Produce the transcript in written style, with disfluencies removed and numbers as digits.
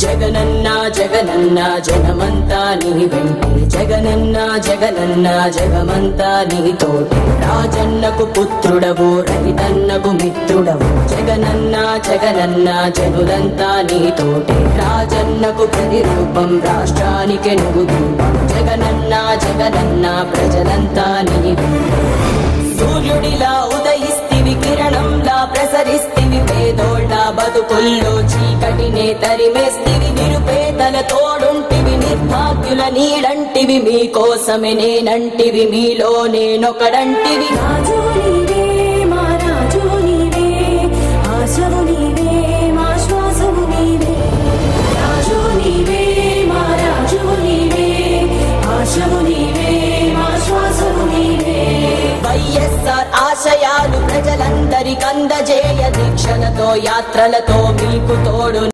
జగనన్న జగనన్న జగమంతా నీ వెంటే జగనన్న జగనన్న జగమంతా నీ తోటే రాజన్నకు పుత్రుడవు రైతన్నకు మిత్రుడవు జగనన్న జగనన్న జనులంతా నీ తోటే రాజన్నకు ప్రతిరూపం రాష్ట్రానికి నువ్వు దీపం జగనన్న జగనన్న ప్రజలంతా నీ వెంటే సూర్యుడిలా ఉదయిస్తివి కిరణంలా ప్రసరిస్తివి పేదోళ్ళ బతుకుల్లో చీకటినే తరిమేస్తివి నిరుపేదల తోడుంటివి నిర్భాగ్యుల నీడంటివి మీకోసమే నేనంటివి మీలో నేనొకడంటివి రాజు నీవే మా రాజు నీవే ఆశవు నీవే మా శ్వాసవు నీవే రాజు నీవే మా రాజు నీవే ఆశవు నీవే మా శ్వాసవు నీవే వైఎస్ఆర్ ఆశయాలు ప్రజలందరికందజేయ దీక్షలతో యాత్రలతో మీకు తోడు